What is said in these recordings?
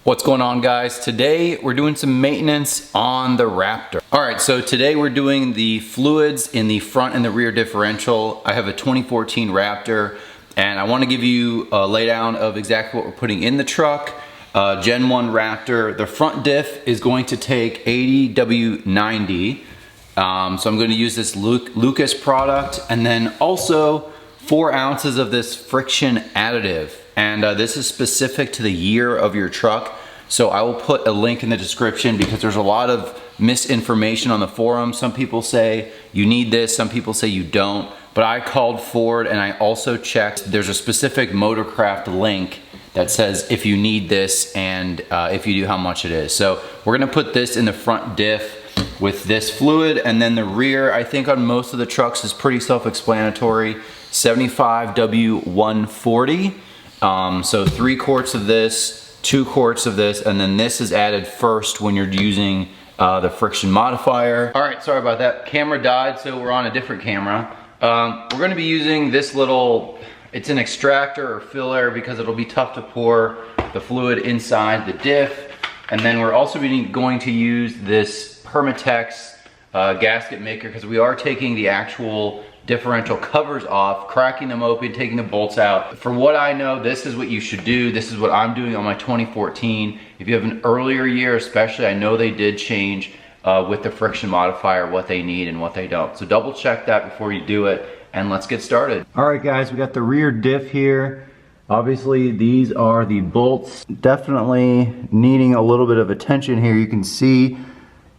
What's going on, guys? Today we're doing some maintenance on the Raptor. All right, so today we're doing the fluids in the front and the rear differential. I have a 2014 Raptor and I want to give you a laydown of exactly what we're putting in the truck. Gen 1 Raptor. The front diff is going to take 80W90. So I'm going to use this Lucas product, and then also 4 ounces of this friction additive. And this is specific to the year of your truck. So I will put a link in the description because there's a lot of misinformation on the forum. Some people say you need this, some people say you don't. But I called Ford and I also checked. There's a specific Motorcraft link that says if you need this and if you do, how much it is. So we're gonna put this in the front diff with this fluid, and then the rear, I think on most of the trucks is pretty self-explanatory. 75W140. So 3 quarts of this, 2 quarts of this, and then this is added first when you're using the friction modifier. All right, sorry about that. Camera died, so we're on a different camera. We're gonna be using this little, it's an extractor or filler because it'll be tough to pour the fluid inside the diff. And then we're also going to use this Permatex gasket maker because we are taking the actual differential covers off, cracking them open, taking the bolts out. For what I know, this is what you should do. This is what I'm doing on my 2014. If you have an earlier year especially, I know they did change with the friction modifier what they need and what they don't. So double check that before you do it, and let's get started. All right guys, we got the rear diff here. Obviously these are the bolts. Definitely needing a little bit of attention here. You can see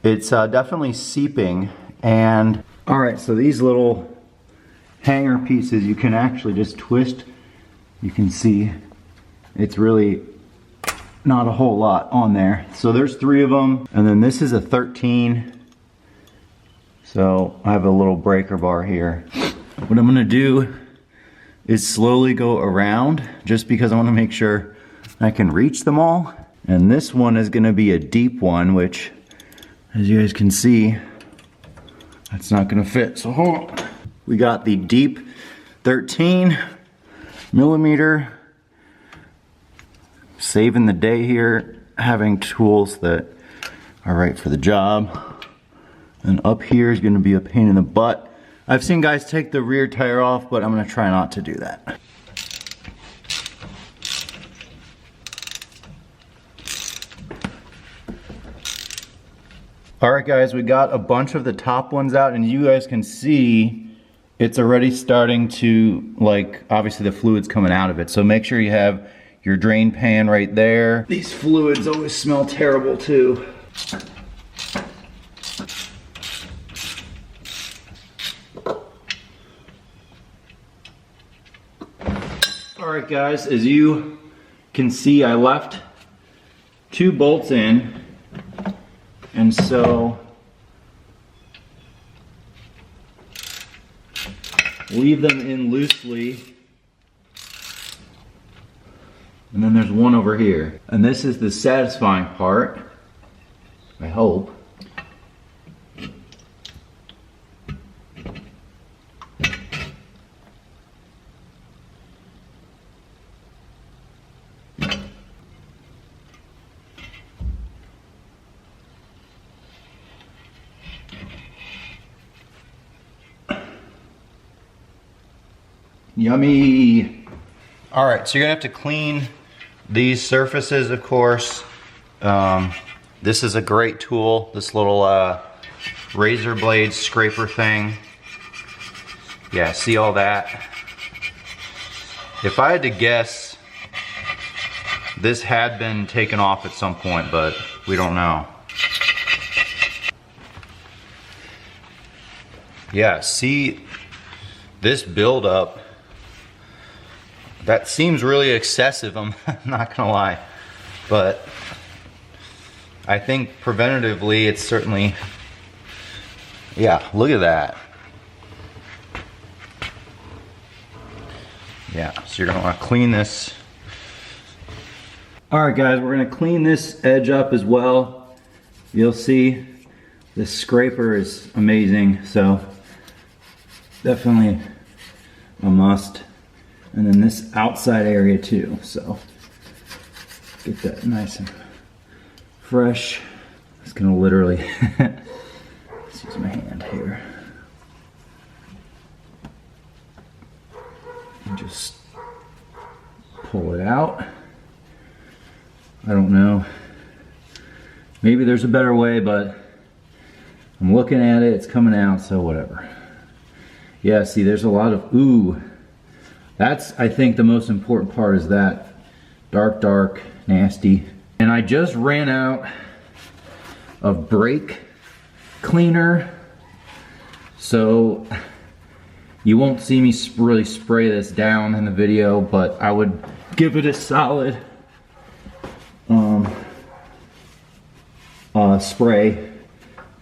it's definitely seeping. And all right, so these little hanger pieces you can actually just twist. You can see it's really not a whole lot on there. So there's 3 of them, and then this is a 13. So I have a little breaker bar here. What I'm gonna do is slowly go around just because I want to make sure I can reach them all. And this one is gonna be a deep one, which as you guys can see, that's not gonna fit. So hold on. We got the deep 13 millimeter. Saving the day here, having tools that are right for the job. And up here is gonna be a pain in the butt. I've seen guys take the rear tire off, but I'm gonna try not to do that. All right guys, we got a bunch of the top ones out, and you guys can see it's already starting to, like, obviously the fluid's coming out of it. So make sure you have your drain pan right there. These fluids always smell terrible too. All right guys, as you can see, I left 2 bolts in, and so leave them in loosely. And then there's one over here. And this is the satisfying part, I hope. Yummy. All right, so you're gonna have to clean these surfaces, of course. This is a great tool, this little razor blade scraper thing. Yeah, see all that? If I had to guess, this had been taken off at some point, but we don't know. Yeah, see this buildup. That seems really excessive, I'm not gonna lie. But I think preventatively it's certainly, yeah, look at that. Yeah, so you're gonna wanna clean this. All right guys, we're gonna clean this edge up as well. You'll see this scraper is amazing, so definitely a must. And then this outside area too, so get that nice and fresh. It's gonna literally, let's use my hand here. And just pull it out. I don't know. Maybe there's a better way, but I'm looking at it, it's coming out, so whatever. Yeah, see, there's a lot of, ooh. That's, I think, the most important part is that. Dark, dark, nasty. And I just ran out of brake cleaner, so you won't see me really spray this down in the video, but I would give it a solid spray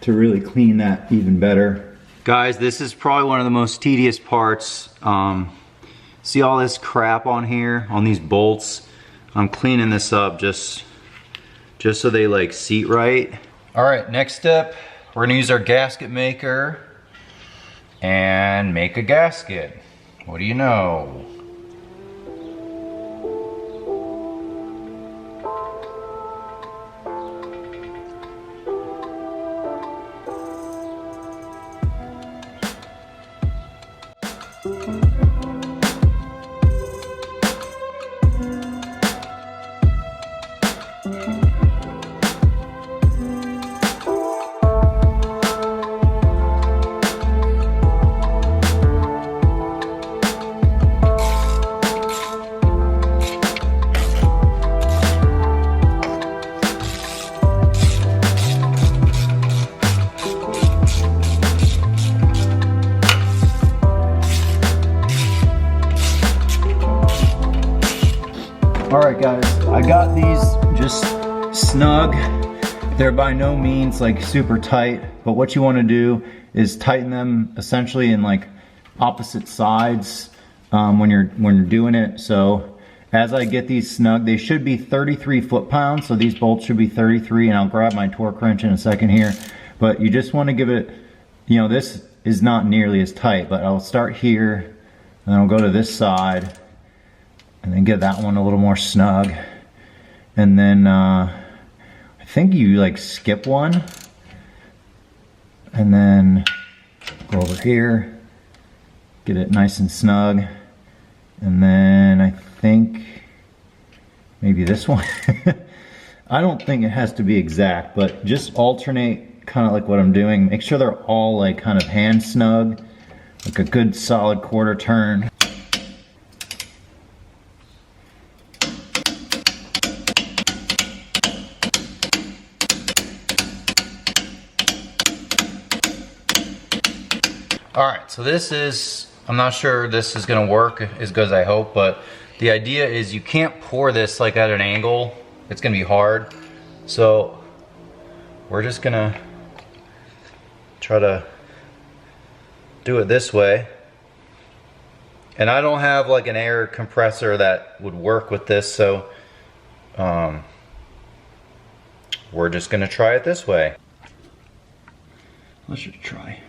to really clean that even better. Guys, this is probably one of the most tedious parts. See all this crap on here, on these bolts? I'm cleaning this up just so they like seat right. All right, next step, we're gonna use our gasket maker and make a gasket. What do you know? Alright guys, I got these just snug. They're by no means like super tight, but what you want to do is tighten them essentially in like opposite sides when you're doing it. So as I get these snug, they should be 33 foot-pounds, so these bolts should be 33, and I'll grab my torque wrench in a second here. But you just want to give it, you know, this is not nearly as tight, but I'll start here, and I'll go to this side, and then get that one a little more snug. And then I think you like skip one, and then go over here, get it nice and snug, and then I think maybe this one. I don't think it has to be exact, but just alternate kind of like what I'm doing. Make sure they're all like kind of hand snug, like a good solid quarter turn. Alright, so this is, I'm not sure this is going to work as good as I hope, but the idea is you can't pour this like at an angle. It's going to be hard. So we're just going to try to do it this way. And I don't have like an air compressor that would work with this, so we're just going to try it this way. Let's just try.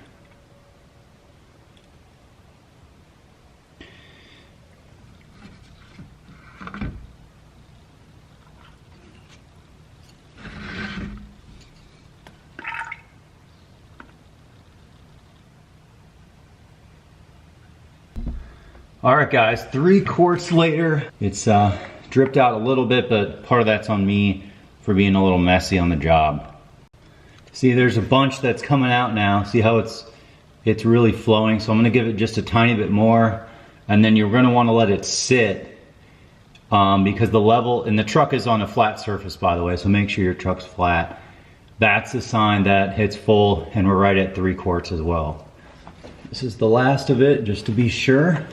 Alright guys, 3 quarts later. It's dripped out a little bit, but part of that's on me for being a little messy on the job. See, there's a bunch that's coming out now. See how it's really flowing? So I'm gonna give it just a tiny bit more, and then you're gonna wanna let it sit because the level, and the truck is on a flat surface by the way, so make sure your truck's flat. That's a sign that it's full, and we're right at 3 quarts as well. This is the last of it, just to be sure.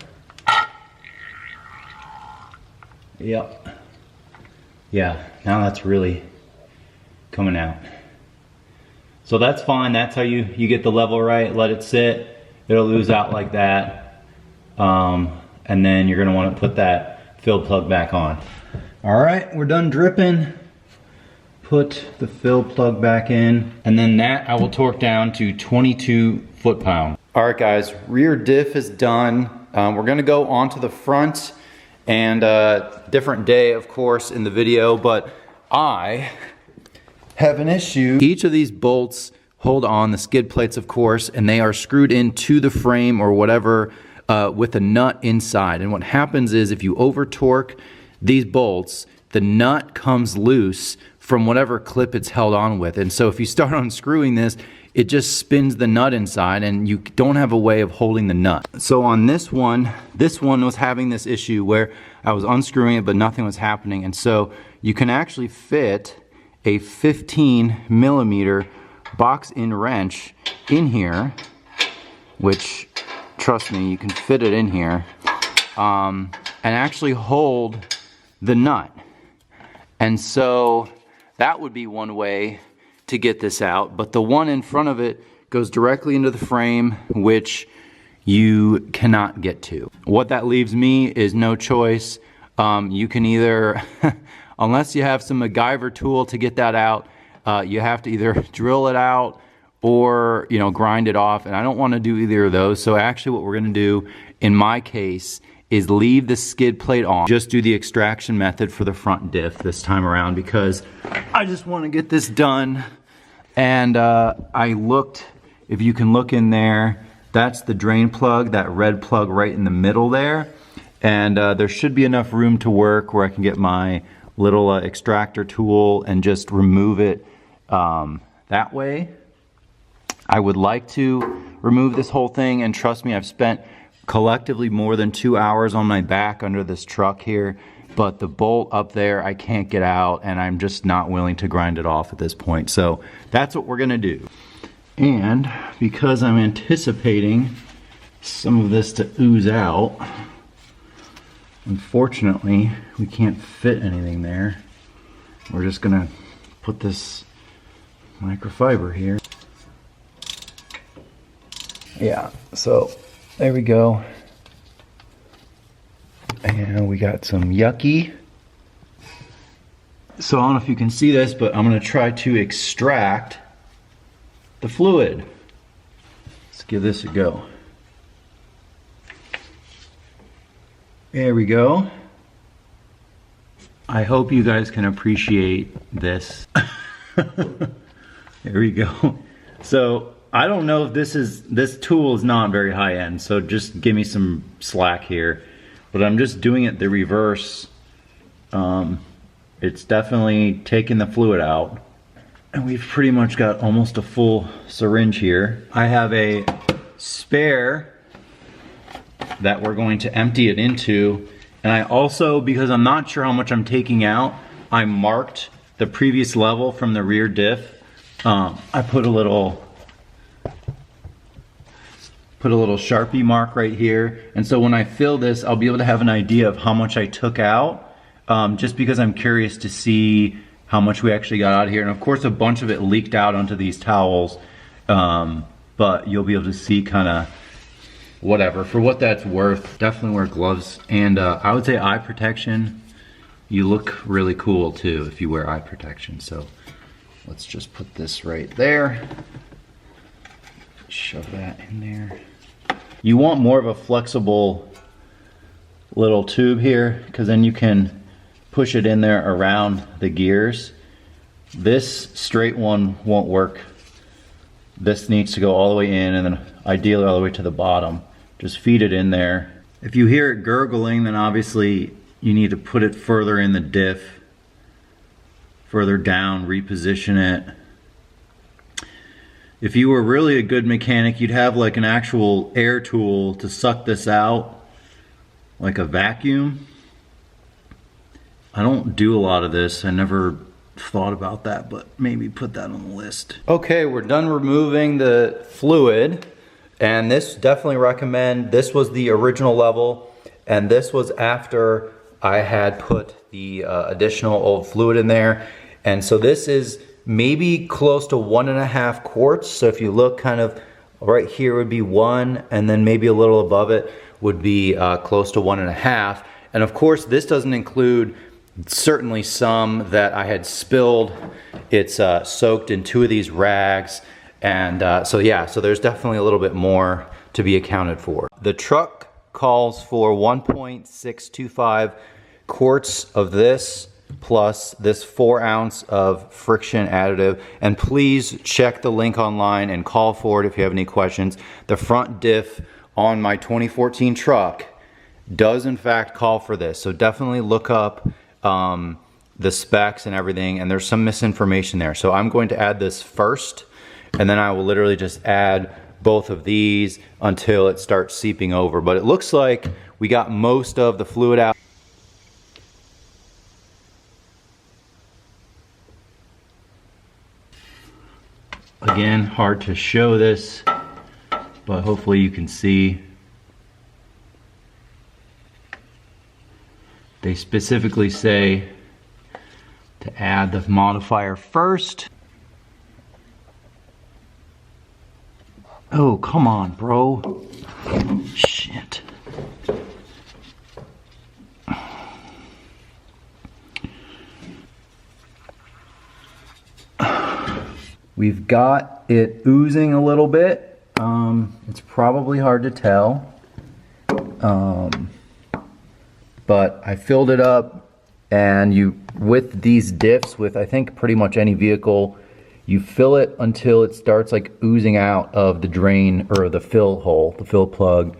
Yep. Yeah, now that's really coming out. So that's fine. That's how you get the level right. Let it sit. It'll lose out like that. And then you're gonna want to put that fill plug back on. All right, we're done dripping. Put the fill plug back in, and then that I will torque down to 22 foot-pounds. All right guys, rear diff is done. We're gonna go onto the front, and different day of course in the video, but I have an issue. Each of these bolts hold on the skid plates, of course, and they are screwed into the frame or whatever with a nut inside. And what happens is if you over torque these bolts, the nut comes loose from whatever clip it's held on with. And so if you start unscrewing this, it just spins the nut inside and you don't have a way of holding the nut. So on this one was having this issue where I was unscrewing it but nothing was happening. And so you can actually fit a 15mm box-in wrench in here, which, trust me, you can fit it in here, and actually hold the nut. And so that would be one way to get this out, but the one in front of it goes directly into the frame, which you cannot get to. What that leaves me is no choice. You can either, unless you have some MacGyver tool to get that out, you have to either drill it out or, you know, grind it off, and I don't want to do either of those. So actually what we're going to do in my case is leave the skid plate on. Just do the extraction method for the front diff this time around because I just want to get this done. And I looked, if you can look in there, that's the drain plug, that red plug right in the middle there. And there should be enough room to work where I can get my little extractor tool and just remove it that way. I would like to remove this whole thing, and trust me, I've spent collectively more than 2 hours on my back under this truck here, but the bolt up there I can't get out, and I'm just not willing to grind it off at this point. So that's what we're gonna do. And because I'm anticipating some of this to ooze out, unfortunately we can't fit anything there. We're just gonna put this microfiber here. Yeah, so there we go. And we got some yucky. So I don't know if you can see this, but I'm gonna try to extract the fluid. Let's give this a go. There we go. I hope you guys can appreciate this. There we go. So I don't know if this tool is not very high end, so just give me some slack here. But I'm just doing it the reverse. It's definitely taking the fluid out. And we've pretty much got almost a full syringe here. I have a spare that we're going to empty it into. And I also, because I'm not sure how much I'm taking out, I marked the previous level from the rear diff. I put a little Sharpie mark right here, and so when I fill this, I'll be able to have an idea of how much I took out, just because I'm curious to see how much we actually got out of here. And of course a bunch of it leaked out onto these towels, but you'll be able to see kind of whatever. For what that's worth, definitely wear gloves, and I would say eye protection. You look really cool too if you wear eye protection. So let's just put this right there. Shove that in there. You want more of a flexible little tube here, because then you can push it in there around the gears. This straight one won't work. This needs to go all the way in, and then ideally all the way to the bottom. Just feed it in there. If you hear it gurgling, then obviously you need to put it further in the diff, further down, reposition it. If you were really a good mechanic, you'd have like an actual air tool to suck this out, like a vacuum. I don't do a lot of this. I never thought about that, but maybe put that on the list. Okay, we're done removing the fluid, and this definitely recommend. This was the original level, and this was after I had put the additional old fluid in there. And so this is maybe close to 1.5 quarts. So if you look kind of right here would be 1, and then maybe a little above it would be close to 1.5. And of course this doesn't include certainly some that I had spilled. It's soaked in 2 of these rags. And so yeah, so there's definitely a little bit more to be accounted for. The truck calls for 1.625 quarts of this plus this 4 ounce of friction additive. And please check the link online and call Ford if you have any questions. The front diff on my 2014 truck does in fact call for this. So definitely look up the specs and everything, and there's some misinformation there. So I'm going to add this first, and then I will literally just add both of these until it starts seeping over. But it looks like we got most of the fluid out. Again, hard to show this, but hopefully you can see. They specifically say to add the modifier first. Oh, come on, bro. Shit. We've got it oozing a little bit. It's probably hard to tell. But I filled it up, and with these diffs, with I think pretty much any vehicle, you fill it until it starts like oozing out of the drain or the fill hole, the fill plug.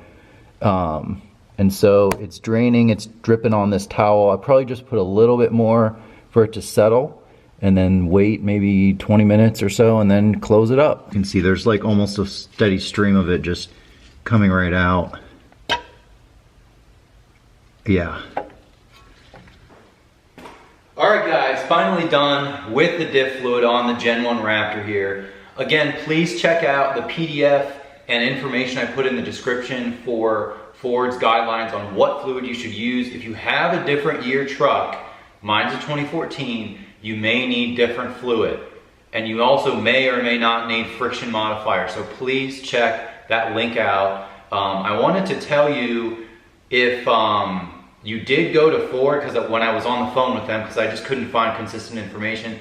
And so it's draining, it's dripping on this towel. I probably just put a little bit more for it to settle, and then wait maybe 20 minutes or so, and then close it up. You can see there's like almost a steady stream of it just coming right out. Yeah. All right guys, finally done with the diff fluid on the Gen 1 Raptor here. Again, please check out the PDF and information I put in the description for Ford's guidelines on what fluid you should use. If you have a different year truck, mine's a 2014, you may need different fluid. And you also may or may not need friction modifier. So please check that link out. I wanted to tell you if you did go to Ford, because when I was on the phone with them, because I just couldn't find consistent information,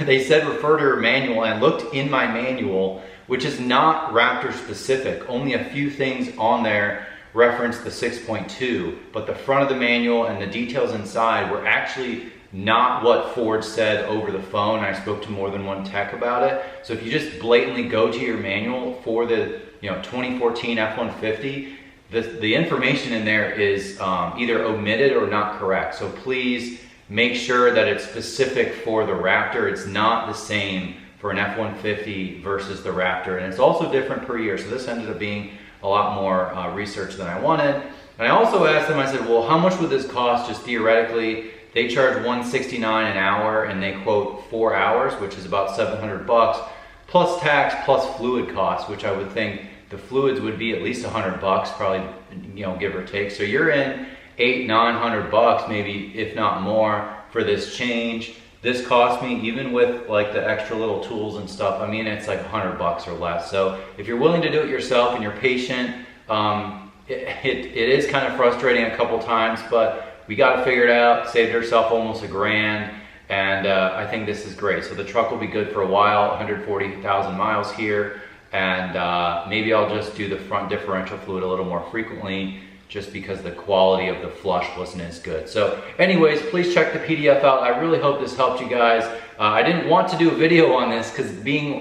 they said refer to your manual, and I looked in my manual, which is not Raptor specific. Only a few things on there reference the 6.2, but the front of the manual and the details inside were actually not what Ford said over the phone. I spoke to more than one tech about it. So if you just blatantly go to your manual for the 2014 F-150, the information in there is either omitted or not correct. So please make sure that it's specific for the Raptor. It's not the same for an F-150 versus the Raptor. And it's also different per year. So this ended up being a lot more research than I wanted. And I also asked them, I said, well, how much would this cost just theoretically? They charge $169 an hour, and they quote 4 hours, which is about $700 plus tax plus fluid costs, which I would think the fluids would be at least $100, probably, give or take. So you're in $800-900 maybe, if not more, for this change. This cost me, even with like the extra little tools and stuff, I mean, it's like $100 or less. So if you're willing to do it yourself and you're patient, it is kind of frustrating a couple times, but we got it figured out, saved ourselves almost $1,000, and I think this is great. So the truck will be good for a while, 140,000 miles here, and maybe I'll just do the front differential fluid a little more frequently, just because the quality of the flush wasn't as good. So anyways, please check the PDF out. I really hope this helped you guys. I didn't want to do a video on this because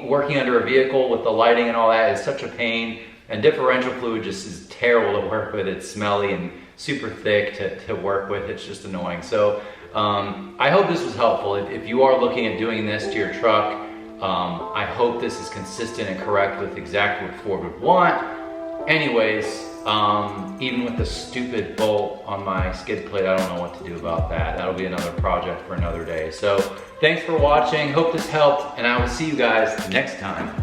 working under a vehicle with the lighting and all that is such a pain, and differential fluid just is terrible to work with. It's smelly and super thick to work with. It's just annoying. So I hope this was helpful. If you are looking at doing this to your truck, I hope this is consistent and correct with exactly what Ford would want. Anyways, even with the stupid bolt on my skid plate, I don't know what to do about that. That'll be another project for another day. So thanks for watching. Hope this helped, and I will see you guys next time.